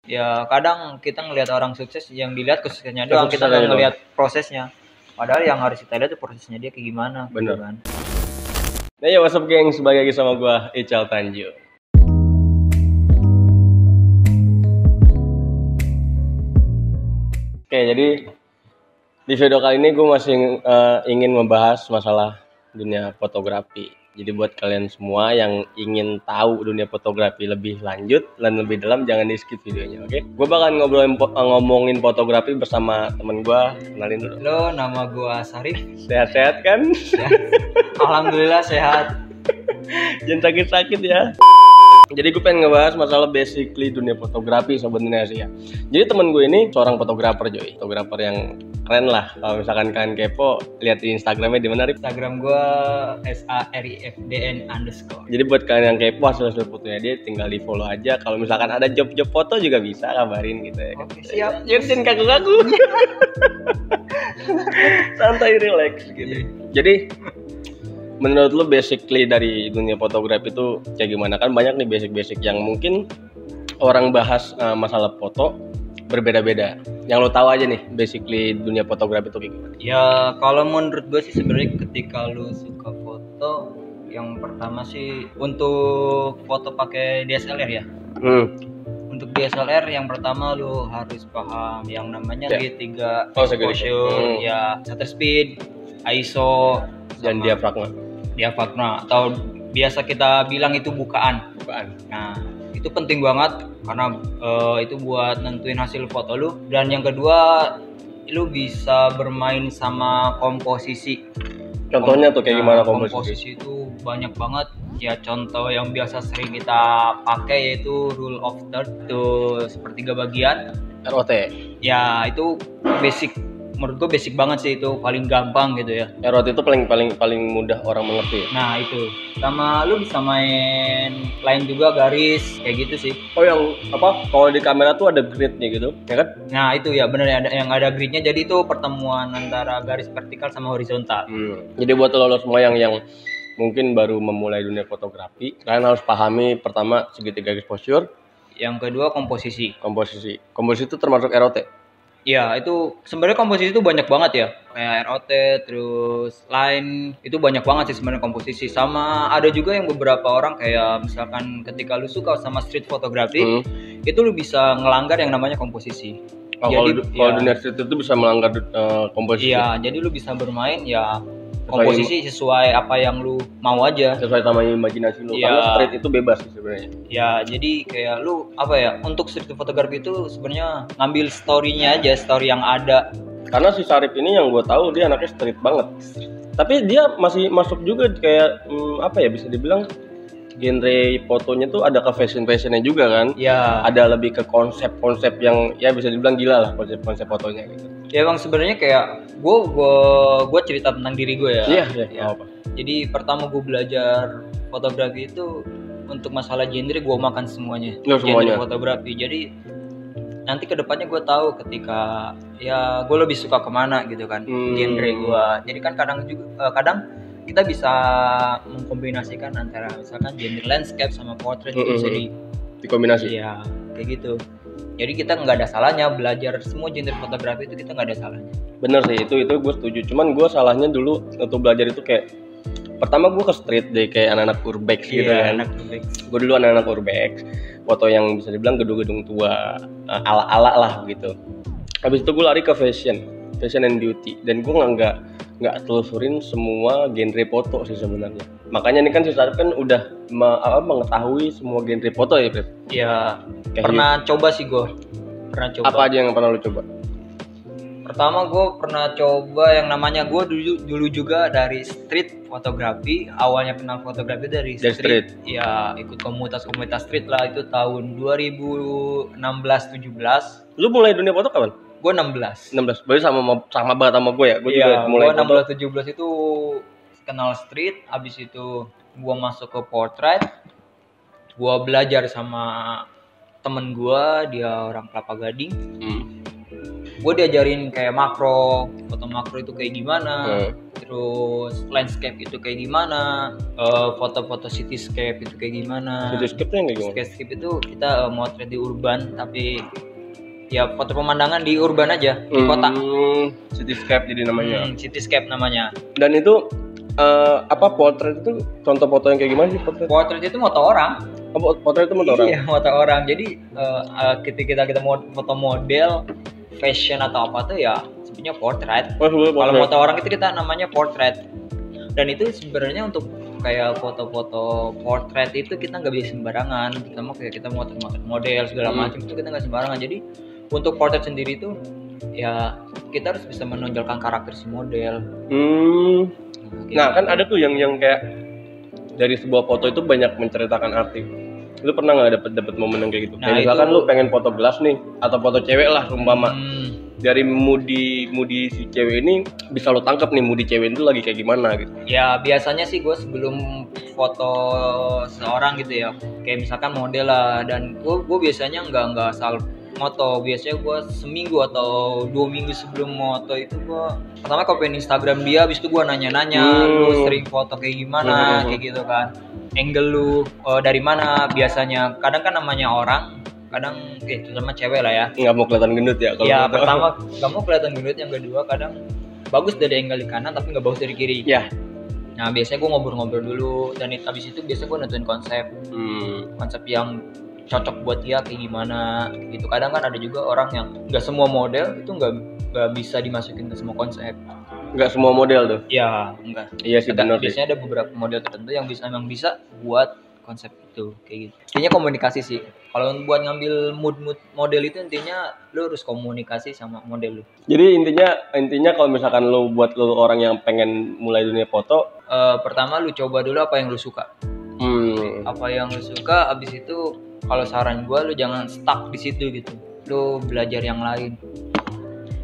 Ya kadang kita ngelihat orang sukses, yang dilihat kesuksesannya doang, kita nggak ngelihat prosesnya. Padahal yang harus kita lihat itu prosesnya dia kayak gimana. Bener. Gitu kan. Nah ya, what's up geng, sebagai lagi sama gue Ical Tanju. Oke, jadi di video kali ini gue masih ingin membahas masalah dunia fotografi. Jadi buat kalian semua yang ingin tahu dunia fotografi lebih lanjut dan lebih dalam, jangan di skip videonya, oke? Gue bakal ngomongin fotografi bersama temen gue. Kenalin dulu. Halo, nama gue Sarif. Sehat-sehat kan? Ya. Alhamdulillah sehat. Jangan sakit-sakit ya. Jadi gue pengen ngebahas masalah basically dunia fotografi sebenarnya sih ya. Jadi temen gue ini seorang fotografer Joy, fotografer yang keren lah. Kalau misalkan kalian kepo, lihat di Instagramnya di mana? Instagram gue SARIFDN_. Jadi buat kalian yang kepo hasil fotonya dia, tinggal di follow aja. Kalau misalkan ada job-job foto juga bisa kabarin gitu ya. Oke, siap. Jangan kaku-kaku. Santai, relax gitu. Jadi menurut lu basically dari dunia fotografi itu kayak gimana? Kan banyak nih basic-basic yang mungkin orang bahas masalah foto berbeda-beda. Yang lo tahu aja nih basically dunia fotografi itu kayak gimana? Ya kalau menurut gue sih sebenarnya ketika lu suka foto, yang pertama sih untuk foto pakai DSLR ya. Untuk DSLR yang pertama lu harus paham yang namanya G3 exposure, ya shutter speed, ISO, dan diafragma atau biasa kita bilang itu bukaan. Nah itu penting banget karena itu buat nentuin hasil foto lu. Dan yang kedua, lu bisa bermain sama komposisi. Contohnya tuh kayak gimana komposisi? Komposisi itu banyak banget ya. Contoh yang biasa sering kita pakai yaitu rule of third, itu sepertiga bagian. ROT. Ya itu basic. Menurut gue basic banget sih, itu paling gampang gitu ya. ROT itu paling mudah orang mengerti ya? Nah itu, sama lu bisa main line juga, garis kayak gitu sih. Oh yang apa, kalau di kamera tuh ada gridnya gitu ya kan? Nah itu ya bener ya, ada gridnya, jadi itu pertemuan antara garis vertikal sama horizontal. Jadi buat lo semua yang mungkin baru memulai dunia fotografi, kalian harus pahami pertama segitiga exposure. Yang kedua komposisi itu termasuk ROT. Ya itu sebenarnya komposisi itu banyak banget ya, kayak ROT, terus line, itu banyak banget sih sebenarnya komposisi. Sama ada juga yang beberapa orang kayak misalkan ketika lu suka sama street fotografi, itu lu bisa ngelanggar yang namanya komposisi. Jadi kalau dunia street itu bisa melanggar komposisi. Iya, jadi lu bisa bermain ya komposisi sesuai apa yang lu mau aja, sesuai sama imajinasi lu. Karena street itu bebas sih sebenarnya. Ya jadi kayak lu apa ya, untuk street fotografi itu sebenarnya ngambil story-nya aja, story yang ada. Karena si Sarif ini yang gue tahu dia anaknya street banget, tapi dia masih masuk juga kayak apa ya, bisa dibilang genre fotonya tuh ada ke fashionnya juga kan. Ya ada lebih ke konsep yang ya bisa dibilang gila lah konsep fotonya gitu. Ya bang, sebenarnya kayak gue cerita tentang diri gue ya. Iya. Apa? Jadi pertama gue belajar fotografi itu untuk masalah genre, gue makan semuanya. Genre fotografi. Jadi nanti kedepannya gue tahu ketika ya gue lebih suka kemana gitu kan, genre gue. Jadi kan kadang kita bisa mengkombinasikan antara misalkan genre landscape sama portrait, itu bisa dikombinasi. Iya, kayak gitu. Jadi kita nggak ada salahnya belajar semua genre fotografi itu, kita nggak ada salahnya. Bener sih, itu gue setuju. Cuman gue salahnya dulu untuk belajar itu kayak pertama gue ke street deh, kayak anak-anak urbex gitu kan. Gue dulu anak-anak urbex, foto yang bisa dibilang gedung-gedung tua, ala-ala lah gitu. Habis itu gue lari ke fashion and beauty, dan gue nggak telusurin semua genre foto sih sebenarnya. Makanya ini kan si Sarif kan udah mengetahui semua genre foto ya, Beb? Iya, pernah coba sih gue. Apa aja yang pernah lu coba? Pertama gue pernah coba yang namanya, gue dulu juga dari street fotografi. Awalnya kenal fotografi dari street. Ya ikut komunitas street lah, itu tahun 2016-17. Lu mulai dunia foto kapan? Gue 16. Berarti sama banget sama gue ya. Gue juga mulai 16-17 itu kenal street. Habis itu gue masuk ke portrait. Gue belajar sama temen gue, dia orang Kelapa Gading. Gue diajarin kayak foto makro itu kayak gimana. terus landscape itu kayak gimana, foto-foto cityscape itu kayak gimana. Cityscape yang kayak gimana? Cityscape itu kita motret di urban, tapi ya foto pemandangan di urban aja, di kota. Cityscape jadi namanya. Cityscape namanya. Dan itu potret itu contoh foto yang kayak gimana sih potret? Potret itu moto orang. Potret itu moto orang? Iya, moto orang. Jadi ketika kita mau foto model, fashion atau apa tuh ya sebenarnya portrait. Kalau moto orang itu kita namanya portrait. Dan itu sebenarnya untuk kayak foto-foto portrait itu kita nggak bisa sembarangan. Pertama kayak kita mau model segala macam itu kita nggak sembarangan. Jadi untuk portrait sendiri itu ya kita harus bisa menonjolkan karakter si model. Nah kan ada tuh yang kayak dari sebuah foto itu banyak menceritakan arti. Lu pernah nggak dapet momen yang kayak gitu? Kayak misalkan lu pengen foto gelas nih atau foto cewek lah umpama. Dari moodi si cewek ini bisa lo tangkap nih moodi cewek itu lagi kayak gimana gitu. Ya biasanya sih gue sebelum foto seorang gitu ya, kayak misalkan model lah, dan gue biasanya nggak asal moto. Biasanya gue seminggu atau 2 minggu sebelum moto itu gue pertama kopiin Instagram dia, habis itu gue nanya-nanya lu sering foto kayak gimana, kayak gitu kan, angle lu dari mana biasanya. Kadang kan namanya orang, kadang terutama cewek lah ya, nggak mau kelihatan gendut ya kalau ya pertama nggak mau kelihatan gendut, yang kedua kadang bagus dari angle di kanan tapi nggak bagus dari kiri ya. Nah biasanya gue ngobrol-ngobrol dulu, dan habis itu biasanya gue nentuin konsep yang cocok buat dia kayak gimana gitu. Kadang kan ada juga orang yang nggak semua model itu nggak bisa dimasukin ke semua konsep. Nggak semua model tuh? Ya enggak. Iya sih benar. Biasanya ada beberapa model tertentu yang memang bisa buat konsep itu kayak gitu. Intinya komunikasi sih. Kalau buat ngambil mood model itu intinya lu harus komunikasi sama model lu. Jadi intinya kalau misalkan lu buat lu orang yang pengen mulai dunia foto, pertama lu coba dulu apa yang lu suka. Apa yang lu suka, abis itu kalau saran gue lu jangan stuck di situ gitu. Lu belajar yang lain.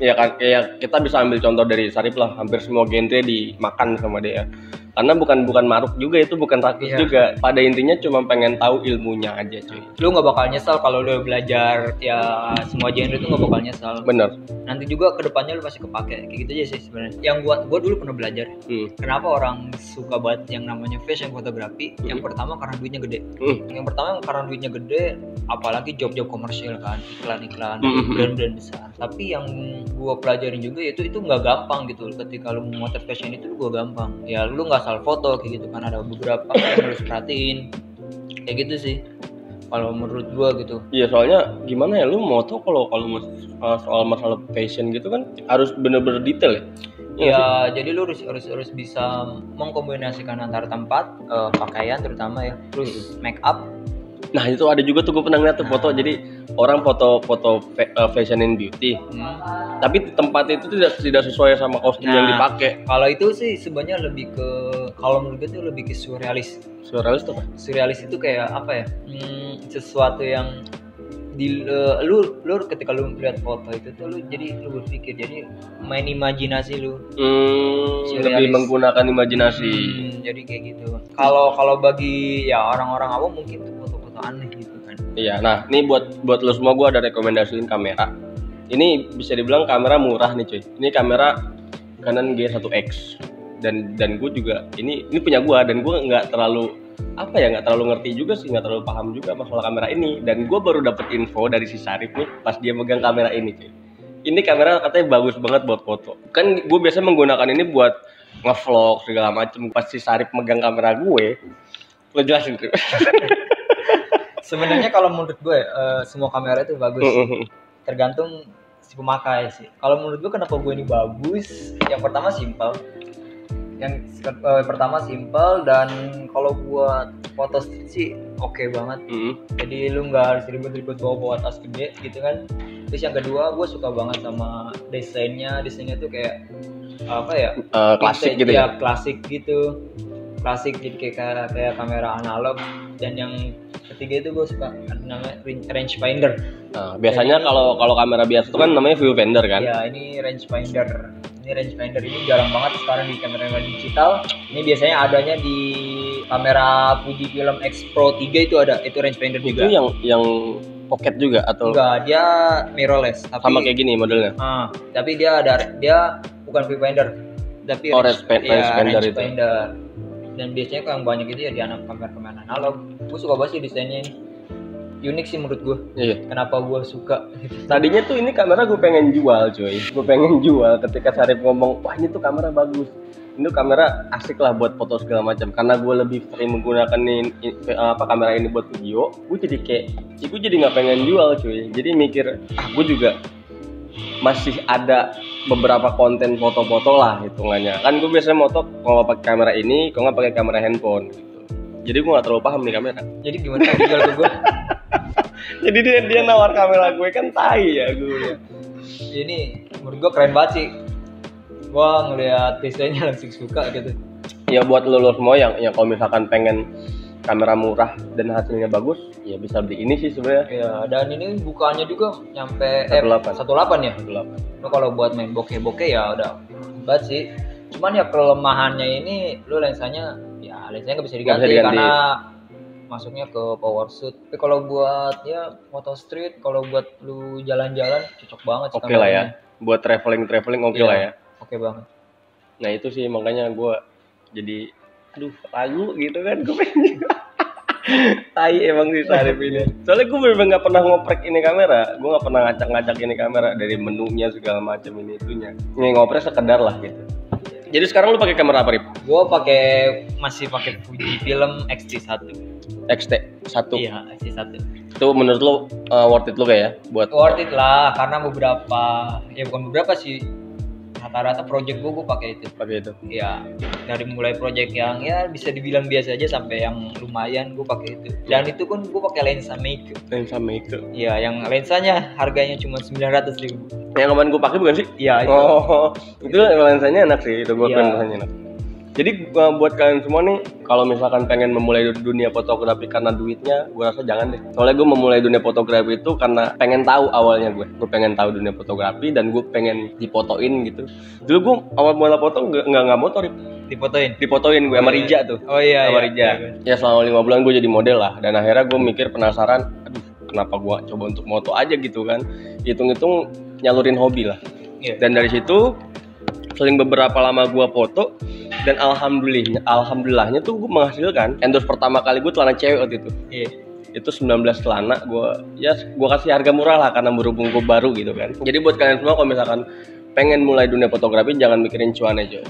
Ya kan, kayak kita bisa ambil contoh dari Sarip lah, hampir semua genre dimakan sama dia. Karena bukan maruk juga, itu bukan rakus juga. Pada intinya cuma pengen tahu ilmunya aja cuy. Lu nggak bakal nyesal kalau lu belajar ya semua genre itu, nggak bakal nyesal. Bener. Nanti juga kedepannya lu pasti kepake, kayak gitu aja sih sebenarnya. Yang gua dulu pernah belajar. Kenapa orang suka banget yang namanya fashion fotografi? Yang pertama karena duitnya gede. Yang pertama karena duitnya gede, apalagi job-job komersial kan, iklan-iklan, brand-brand besar. Tapi yang gua pelajarin juga itu nggak gampang gitu. Ketika lu mau motret fashion itu gua gampang. Ya lu nggak asal foto kayak gitu kan, ada beberapa yang harus perhatiin. Kayak gitu sih. Kalau menurut gua gitu. Iya, soalnya gimana ya, lu moto kalau soal masalah fashion gitu kan harus bener-bener detail ya. Iya, jadi lu harus bisa mengkombinasikan antara tempat, pakaian terutama ya, terus make up. Nah itu ada juga tuh, gue pernah ngeliat tuh foto. Jadi orang foto fashion and beauty, tapi tempatnya itu tidak sesuai sama kostum yang dipakai. Kalau itu sih sebenarnya lebih ke, kalau menurut gue itu lebih ke surrealis. Surrealis tuh apa? Surrealis itu kayak apa ya? Sesuatu yang lu ketika lu lihat foto itu tuh lu berpikir, jadi main imajinasi lu. Lebih menggunakan imajinasi. Jadi kayak gitu. Kalau bagi ya orang-orang awam mungkin tuh foto-foto aneh gitu kan. Iya, nah ini buat lo semua gue ada rekomendasiin kamera. Ini bisa dibilang kamera murah nih cuy. Ini kamera Canon G1X. Dan gue juga ini punya gue, dan gue nggak terlalu ngerti juga sih, nggak terlalu paham juga masalah kamera ini. Dan gue baru dapet info dari si Sarip nih pas dia megang kamera ini cuy. Ini kamera katanya bagus banget buat foto. Kan gue biasa menggunakan ini buat nge-vlog segala macem. Pas si Sarip megang kamera gue, lo jelasin Sarip. Sebenarnya kalau menurut gue semua kamera itu bagus. Tergantung si pemakai sih. Kalau menurut gue kenapa gue ini bagus? Yang pertama simple, dan kalau buat foto sih oke banget. Jadi lu nggak harus ribet-ribet bawa tas gede gitu kan. Terus yang kedua, gue suka banget sama desainnya tuh kayak apa ya? Klasik gitu ya. Klasik gitu. Klasik, jadi kayak kamera analog. Dan yang ketiga itu gue suka namanya rangefinder. Biasanya kalau kamera biasa itu kan namanya viewfinder kan? Ya, ini rangefinder. Rangefinder ini jarang banget sekarang di kamera digital. Ini biasanya adanya di kamera Fujifilm X Pro 3 itu ada, itu rangefinder juga. Itu yang pocket juga atau? Enggak, dia mirrorless. Sama kayak gini modelnya. Tapi dia bukan viewfinder. tapi range expander itu. Dan biasanya kalau yang banyak itu ya di anak kamera analog. Gue suka banget sih desainnya ini. Unik sih menurut gue. Iya. Kenapa gue suka? Tadinya tuh ini kamera gue pengen jual, cuy. Gue pengen jual ketika Syarif ngomong, wah ini tuh kamera bagus. Ini tuh kamera asik lah buat foto segala macam. Karena gue lebih sering menggunakan kamera ini buat video. Gue jadi nggak pengen jual, cuy. Jadi mikir, gue juga masih ada beberapa konten foto-foto lah hitungannya. Kan gue biasanya moto kalau pakai kamera ini, kalau nggak pakai kamera handphone. Gitu. Jadi gue nggak terlalu paham nih kamera. Jadi gimana jual ke gue? Jadi dia nawar kamera gue kan tai ya gue. Ini menurut gue keren banget sih. Gue ngeliat desainnya langsung suka gitu. Ya buat lo semua yang kalau misalkan pengen kamera murah dan hasilnya bagus, ya bisa beli ini sih sebenarnya. Ya, dan ini bukaannya juga nyampe 18 ya. 18. Lo kalau buat main bokeh ya udah banget sih. Cuman ya kelemahannya ini lo lensanya nggak bisa diganti karena masuknya ke power shoot. Tapi kalau buat ya foto street, kalau buat lu jalan-jalan cocok banget sih. Oke lah ya. Buat traveling oke lah ya. Oke banget. Nah itu sih makanya gue jadi lagu gitu kan gue pengen tai emang sih Syarif ini. Soalnya gue bener-bener nggak pernah ngoprek ini kamera, gue nggak pernah ngacak ini kamera dari menunya segala macam ini itunya. Ini ngoprek sekedar lah gitu. Jadi sekarang lu pakai kamera apa, Rip? Gue masih pakai Fujifilm X-T1. X-T1. Iya, X-T1. Itu menurut lu worth it lu kayak ya buat? Worth it lah, karena bukan beberapa sih. Rata-rata project gue pakai itu. Ya, dari mulai project yang ya bisa dibilang biasa aja sampai yang lumayan gue pakai itu. Dan itu pun gue pakai lensa Meike. Iya, yang lensanya harganya cuma 900.000. Yang kemarin gue pakai bukan sih? Iya. Itu lensanya enak sih, itu gue lensanya enak. Jadi buat kalian semua nih, kalau misalkan pengen memulai dunia fotografi karena duitnya, gue rasa jangan deh. Soalnya gue memulai dunia fotografi itu karena pengen tahu awalnya gue pengen tahu dunia fotografi dan gue pengen difotoin gitu. Dulu gue awal mula foto nggak motor. Difotoin gue sama Rija tuh. Oh iya. Sama Rija. Ya selama 5 bulan gue jadi model lah. Dan akhirnya gue mikir penasaran, kenapa gue coba untuk moto aja gitu kan. Hitung-hitung nyalurin hobi lah. Yeah. Dan dari situ seling beberapa lama gue foto. Dan alhamdulillahnya tuh gue menghasilkan endorse pertama kali gue celana cewek waktu itu. Iya. Itu 19 celana gue kasih harga murah lah karena berhubung gue baru gitu kan. Jadi buat kalian semua kalau misalkan pengen mulai dunia fotografi jangan mikirin cuan aja.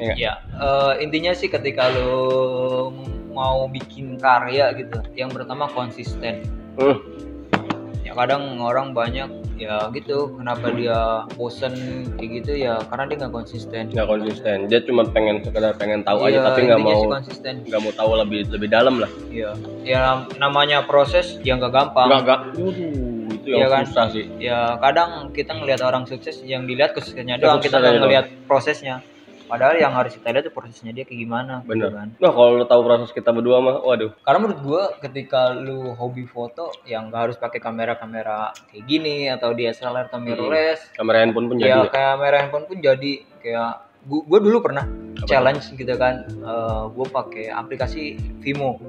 Iya. Intinya sih ketika lo mau bikin karya gitu, yang pertama konsisten. Ya kadang orang banyak ya gitu, kenapa dia bosen kayak gitu ya karena dia nggak konsisten. Dia cuma sekedar pengen tahu aja tapi nggak mau tahu lebih dalam lah. Iya. Ya namanya proses yang nggak gampang. Itu yang kan? Susah sih. Ya kadang kita ngelihat orang sukses yang dilihat kesuksesannya doang, kita nggak ngelihat prosesnya. Padahal yang harus kita lihat itu prosesnya dia kayak gimana. Bener kan? Nah kalau lo tahu proses kita berdua mah, waduh. Karena menurut gue ketika lu hobi foto, yang nggak harus pakai kamera kayak gini atau DSLR mirrorless. Kamera handphone pun jadi. Ya kamera handphone pun jadi kayak gue dulu pernah challenge gitu kan. Gue pakai aplikasi Vimo.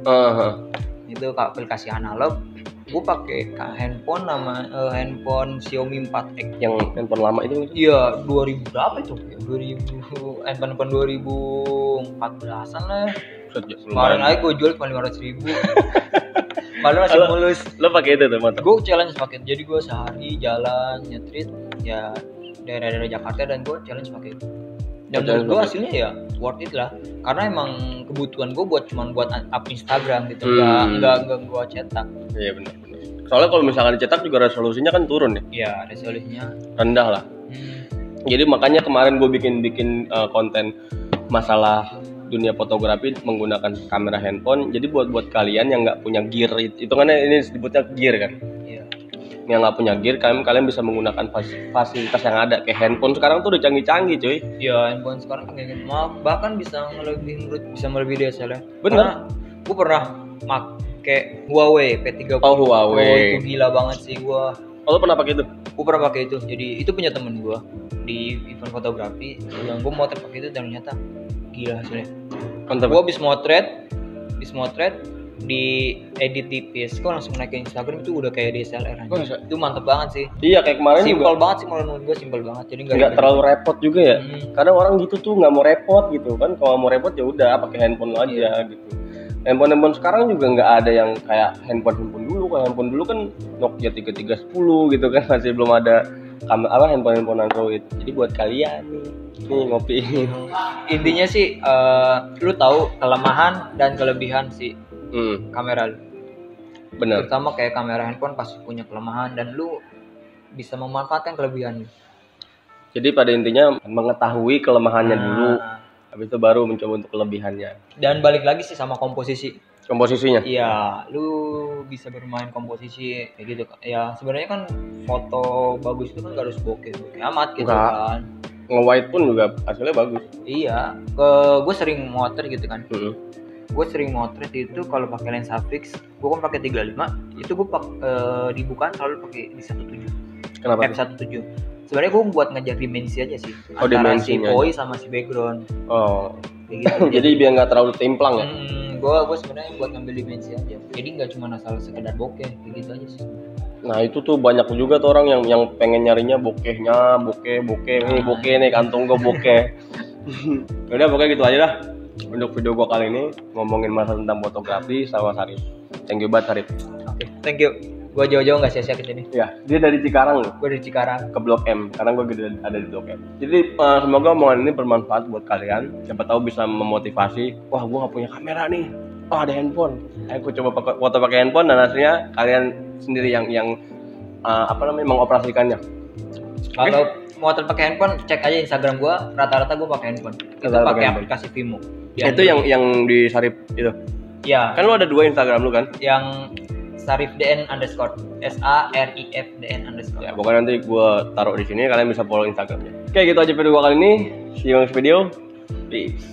Itu aplikasi analog. Gue pakai handphone handphone Xiaomi 4X yang handphone lama itu. Iya, 2000 berapa itu? 2000 2014-an lah. Kemarin aja gue jual cuma 500.000. Padahal masih mulus. Lo pakai itu tuh motor? Gue challenge pakai. Jadi gue sehari jalan nyetrit ya daerah-daerah Jakarta dan gue challenge pakai itu. Dan menurut gue hasilnya ya worth it lah. Karena emang kebutuhan gue buat up Instagram gitu. Enggak gue cetak. Iya benar. Soalnya kalau misalkan dicetak juga resolusinya kan turun ya. Iya, resolusinya rendah lah. Jadi makanya kemarin gue bikin konten masalah dunia fotografi menggunakan kamera handphone. Jadi buat kalian yang nggak punya gear, itu kan ini disebutnya gear kan. Iya. Yang nggak punya gear, kalian bisa menggunakan fasilitas yang ada. Kayak handphone sekarang tuh udah canggih-canggih cuy. Iya, handphone sekarang bahkan bisa melebihi DSLR. Bener. Gue pernah pakai Huawei P30 Huawei. Pro, itu gila banget sih gue. Lo pernah pakai itu? Gue pernah pakai itu. Jadi itu punya temen gue di event fotografi. Yang gue motret pakai itu dan ternyata gila hasilnya. Gue habis motret di edit tipis, kok langsung naik ke Instagram itu udah kayak DSLR aja. Itu mantep banget sih. Iya kayak kemarin simpel banget sih menurut gue, simpel banget. Jadi nggak terlalu repot juga ya. Kadang orang gitu tuh nggak mau repot gitu kan. Kalau mau repot ya udah pakai handphone lo aja gitu. Handphone sekarang juga nggak ada yang kayak handphone dulu. Kalau handphone dulu kan Nokia 3310 gitu kan, masih belum ada handphone Android. Jadi buat kalian nih ngopi. Intinya sih lu tahu kelemahan dan kelebihan sih kamera lu. Bener. Terutama kayak kamera handphone pasti punya kelemahan dan lu bisa memanfaatkan kelebihan lu. Jadi pada intinya mengetahui kelemahannya dulu, habis itu baru mencoba untuk kelebihannya. Dan balik lagi sih sama komposisinya. Iya, lu bisa bermain komposisi kayak gitu. Ya sebenarnya kan foto bagus itu kan gak harus bokeh amat gitu kan. Nge-white pun juga hasilnya bagus. Iya, gue sering motret gitu kan. Gue sering motret itu kalau pakai lensa fix, gue kan pakai 35, itu gue dibukaan selalu pakai di 17. Kenapa? F17. Sebenarnya gue buat ngejar dimensi aja sih, antara si poi sama si background. Kayak gitu. Jadi biar nggak terlalu timplang ya. Gue sebenarnya buat ngambil dimensi aja. Jadi nggak cuma asal sekedar bokeh, kayak gitu aja sih. Nah itu tuh banyak juga tuh orang yang pengen nyarinya bokehnya, bokeh nih kantung gue bokeh. Udah pokoknya gitu aja dah. Untuk video gue kali ini ngomongin masalah tentang fotografi sama Sarip. Thank you banget Sarip. Oke, thank you. Gue jauh-jauh nggak sia-sia kesini. Ya, dia dari Cikarang loh. Gue dari Cikarang ke Blok M. Karena gue ada di Blok M. Jadi semoga omongan ini bermanfaat buat kalian. Siapa tahu bisa memotivasi. Wah, gue nggak punya kamera nih. Oh, ada handphone. Aku coba foto pakai handphone dan hasilnya kalian sendiri yang mengoperasikannya. Kalau mau pakai handphone, cek aja Instagram gue. Rata-rata gue pakai handphone. Itu pakai aplikasi Vimo. Itu yang di Sarip itu. Iya. Kan lu ada 2 Instagram lu kan? Yang sarifdn_, SARIFDN_. Ya, pokoknya nanti gue taruh di sini, kalian bisa follow Instagramnya. Oke, gitu aja video gue kali ini. See you next video. Peace.